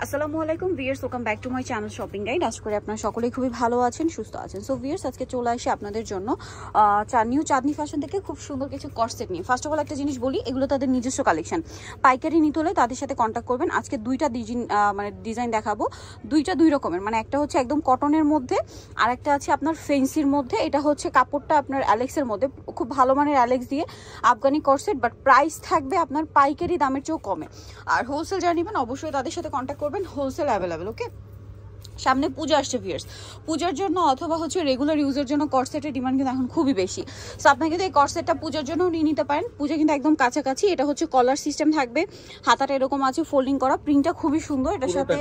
আসসালামু আলাইকুম viewers, welcome back to my channel shopping guide. আশা করি আপনারা সকলেই খুবই ভালো আছেন, সুস্থ আছেন। সো ভিউয়ার্স, আজকে চলে আসি আপনাদের জন্য নিউ চাঁদনি ফ্যাশন থেকে খুব সুন্দর কিছু কর্সেট নিয়ে। ফার্স্ট অফ অল একটা জিনিস বলি, এগুলো তাদের নিজস্ব কালেকশন। পাইকারি নিতে হলে তাদের সাথে কন্ট্যাক্ট করবেন। আজকে দুইটা ডিজাইন দেখাবো, দুইটা দুই রকমের। মানে একটা হচ্ছে একদম কটনের মধ্যে, আর একটা আছে আপনার ফেন্সির মধ্যে। এটা হচ্ছে কাপড়টা আপনার অ্যালেক্সের মধ্যে, খুব ভালো মানের অ্যালেক্স দিয়ে আফগানি কর্সেট, বাট প্রাইস থাকবে আপনার পাইকারি দামের চেয়েও কমে। আর হোলসেল যারা নেবেন অবশ্যই তাদের সাথে কন্ট্যাক্ট করবেন, হোলসেল অ্যাভেলেবেল। ওকে, সামনে পূজা আসছে ভিউয়ার্স, পূজার জন্য অথবা হচ্ছে রেগুলার ইউজের জন্য কর্সেটের ডিমান্ড কিন্তু এখন খুবই বেশি। সো আপনাকে কিন্তু এই কর্সেটটা পূজার জন্যও নিয়ে নিতে পারেন। পূজা কিন্তু একদম কাছাকাছি। এটা হচ্ছে কলার সিস্টেম থাকবে, হাতাটা এরকম আছে ফোল্ডিং করা, প্রিন্টটা খুবই সুন্দর। এটার সাথে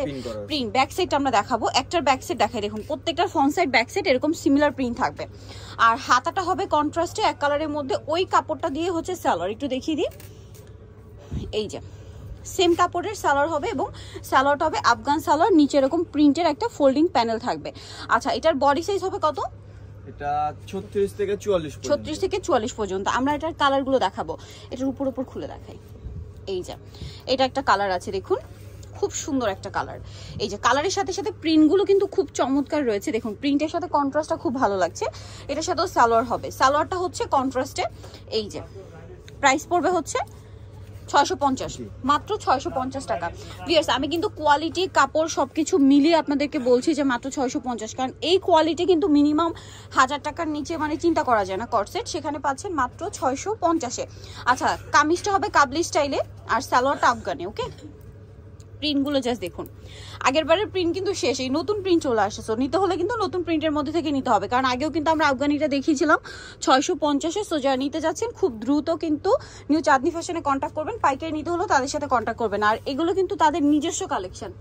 প্রিন্ট ব্যাক সাইডটা আমরা দেখাবো, একটার ব্যাক সাইড দেখাই। দেখুন প্রত্যেকটার ফ্রন্ট সাইড ব্যাক সাইড এরকম সিমিলার প্রিন্ট থাকবে, আর হাতাটা হবে কন্ট্রাস্টে এক কালারের মধ্যে। ওই কাপড়টা দিয়ে হচ্ছে সালোয়ার, একটু দেখিয়ে দিই। এই যে সেম কাপড়ের সালোয়ার হবে, এবং সালোয়ারটা হবে আফগান সালোয়ার, নিচে এরকম প্রিন্টের একটা ফোল্ডিং প্যানেল থাকবে। আচ্ছা, এটার বডি সাইজ হবে কত? এটা 36 থেকে 44 পর্যন্ত। আমরা এটার কালারগুলো দেখাবো, এটার উপর খুলে দেখাই। এই যে এটা একটা কালার আছে, দেখুন খুব সুন্দর একটা কালার। এই যে কালারের সাথে সাথে প্রিন্টগুলো কিন্তু খুব চমৎকার রয়েছে। দেখুন প্রিন্টের সাথে কন্ট্রাস্টটা খুব ভালো লাগছে। এটার সাথেও সালোয়ার হবে, সালোয়ারটা হচ্ছে কন্ট্রাস্টে। এই যে প্রাইস পড়বে হচ্ছে 650, মাত্র 650 টাকা। ভিউয়ার্স, আমি কিন্তু কোয়ালিটি কাপড় সবকিছু মিলিয়ে আপনাদেরকে বলছি যে মাত্র 650, কারণ এই কোয়ালিটি কিন্তু মিনিমাম 1000 টাকার নিচে মানে চিন্তা করা যায় না কর্সেট, সেখানে পাচ্ছেন মাত্র 650-এ। আচ্ছা, কামিজটা হবে কাবলি স্টাইলে, আর সালোয়ারটা আফগানি। ওকে, প্রিন্টগুলো জাস্ট দেখুন, আগের বারের প্রিন্ট কিন্তু শেষ, এই নতুন প্রিন্ট চলে আসছে। সো নিতে হলে কিন্তু নতুন প্রিন্টের মধ্যে থেকে নিতে হবে, কারণ আগেও কিন্তু আমরা আফগানিটা দেখিয়েছিলাম 650-এ। সো যারা নিতে যাচ্ছেন খুব দ্রুত কিন্তু নিউ চাঁদনি ফ্যাশনে কন্ট্যাক্ট করবেন। পাইকারি নিতে হলেও তাদের সাথে কন্ট্যাক্ট করবেন, আর এগুলো কিন্তু তাদের নিজস্ব কালেকশন।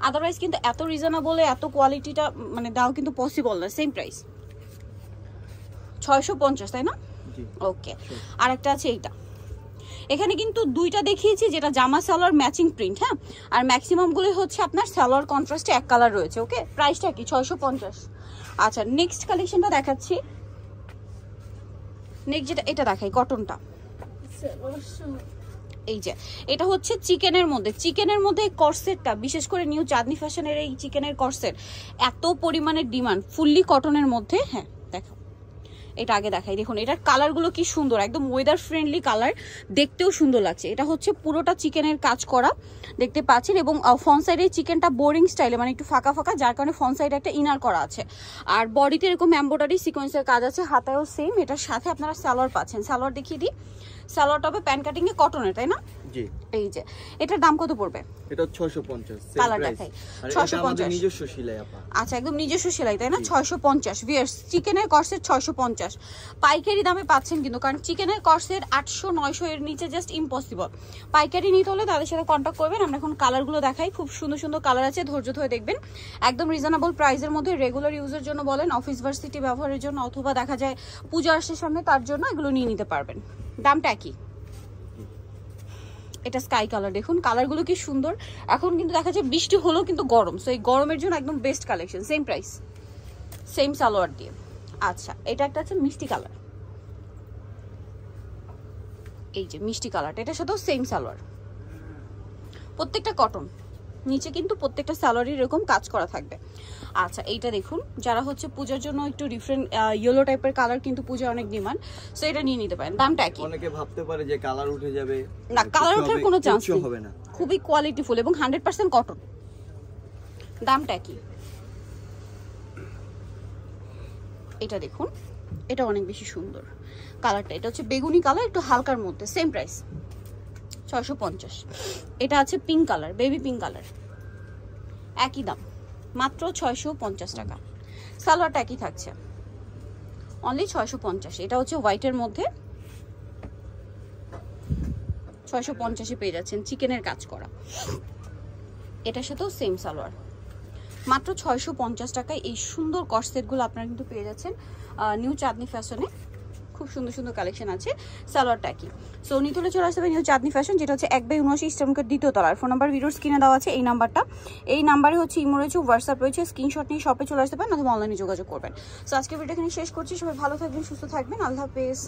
আদারওয়াইজ কিন্তু এত রিজনেবলে এত কোয়ালিটিটা মানে দেওয়া কিন্তু পসিবল না। সেম প্রাইস 650, তাই না? ওকে, আর একটা আছে এইটা। এখানে কিন্তু দুইটা দেখিয়েছি, যেটা জামা সালোয়ার ম্যাচিং প্রিন্ট। হ্যাঁ, আর ম্যাক্সিমাম গুলো হচ্ছে আপনার সালোয়ার কন্ট্রাস্টে এক কালার রয়েছে। ওকে, প্রাইসটা কি? 650। আচ্ছা, নেক্সট কালেকশনটা দেখাচ্ছি। নেক্সট যেটা, এটা দেখাই কটনটা। এই যে এটা হচ্ছে চিকেনের মধ্যে কর্সেটটা, বিশেষ করে নিউ চাঁদনি ফ্যাশনের এই চিকেনের কর্সেট এত পরিমাণে ডিমান্ড, ফুললি কটনের মধ্যে। হ্যাঁ দেখো, এটা আগে দেখাই। দেখুন এটার কালারগুলো কি সুন্দর, একদম ওয়েদার ফ্রেন্ডলি কালার, দেখতেও সুন্দর লাগছে। এটা হচ্ছে পুরোটা চিকেনের কাজ করা, দেখতে পাচ্ছেন, এবং ফ্রন্ট সাইডে চিকেনটা বোরিং স্টাইলে, মানে একটু ফাঁকা ফাঁকা, যার কারণে ফ্রন্ট সাইডে একটা ইনার করা আছে, আর বডিতে এরকম এমব্রয়ডারি সিকোয়েন্সের কাজ আছে, হাতায়ও সেম। এটার সাথে আপনারা সালোয়ার পাচ্ছেন। সালোয়ার দেখিয়ে দিই, সালোয়ারটা হবে প্যান কাটিং এ কটনের, তাই না? জি। এই যে এটার দাম কত পড়বে? এটা 650, কালার দেখাই 650, নিজস্ব সেলাই আপা। আচ্ছা, একদম নিজস্ব সেলাই, তাই না? 650 ভিউয়ার্স, চিকেনের কর্সেট 650 পাইকারি দামে পাচ্ছেন কিন্তু, কারণ চিকেনের কর্সেট 800-900 এর নিচে জাস্ট ইম্পসিবল। পাইকারি নিতে হলে তাদের সাথে কন্ট্যাক্ট করবেন। আমরা এখন কালারগুলো দেখাই, খুব সুন্দর সুন্দর কালার আছে, ধৈর্য ধরে দেখবেন। একদম রিজনেবল প্রাইসের মধ্যে, রেগুলার ইউজের জন্য বলেন, অফিস ভার্সিটি ব্যবহারের জন্য, অথবা দেখা যায় পূজা আসছে সামনে, তার জন্য এগুলো নিয়ে নিতে পারবেন। দামটা কি? এটা স্কাই কালার, দেখুন কালারগুলো কি সুন্দর। এখন কিন্তু দেখা যায় বৃষ্টি হলেও কিন্তু গরম, সো এই গরমের জন্য একদম best collection. Same price, same salwar দিয়ে। আচ্ছা, এটা একটা আছে মিষ্টি কালার। এই যে মিষ্টি কালারটা, এটার সাথেও সেম সালোয়ার, প্রত্যেকটা কটন, নিচে কিন্তু প্রত্যেকটা সালোয়ারই এরকম কাজ করা থাকবে। আচ্ছা, এইটা দেখুন, যারা হচ্ছে পূজার জন্য একটু ডিফারেন্ট ইয়েলো টাইপের কালার, কিন্তু পূজার অনেক ডিমান্ড, সো এটা নিয়ে নিতে পারেন। দামটা কি? অনেকে ভাবতে পারে যে কালার উঠে যাবে, না, কালার ওঠার কোনো চান্স হবে না, খুবই কোয়ালিটিফুল এবং 100% কটন। দামটা কি? এটা দেখুন, এটা অনেক বেশি সুন্দর কালারটা, এটা হচ্ছে বেগুনি কালার, একটু হালকার মধ্যে। Same price 650। এটা আছে pink colour, baby pink colour, একই দাম, মাত্র 650 টাকা। সালোয়ারটা একই থাকছে, অনলি 650। এটা হচ্ছে হোয়াইটের মধ্যে, 650-এ পেয়ে যাচ্ছেন, চিকেনের কাজ করা। এটার সাথেও সেম সালোয়ার, মাত্র 650 টাকায় এই সুন্দর কর্সেটগুলো আপনারা কিন্তু পেয়ে যাচ্ছেন নিউ চাঁদনি ফ্যাশনে। খুব সুন্দর সুন্দর কালেকশন আছে। সালোয়ারটা কি? সো নিতে হলে চলে আসতে হবে নিউ চাঁদনি ফ্যাশন, যেটা হচ্ছে 1/79 ইস্টার্ন কোড 2য় তলার। ফোন নাম্বার ভিডিওর স্ক্রিনে দেওয়া আছে, এই নাম্বারটা। এই নাম্বারে হচ্ছে ইমো রয়েছে, হোয়াটসঅ্যাপ রয়েছে, স্ক্রিনশট নিয়ে শপে চলে আসতে পারেন, অথবা অনলাইনে যোগাযোগ করবেন। সো আজকে ভিডিও এখানে শেষ করছি। সবাই ভালো থাকবেন, সুস্থ থাকবেন, আল্লাহ হাফেজ।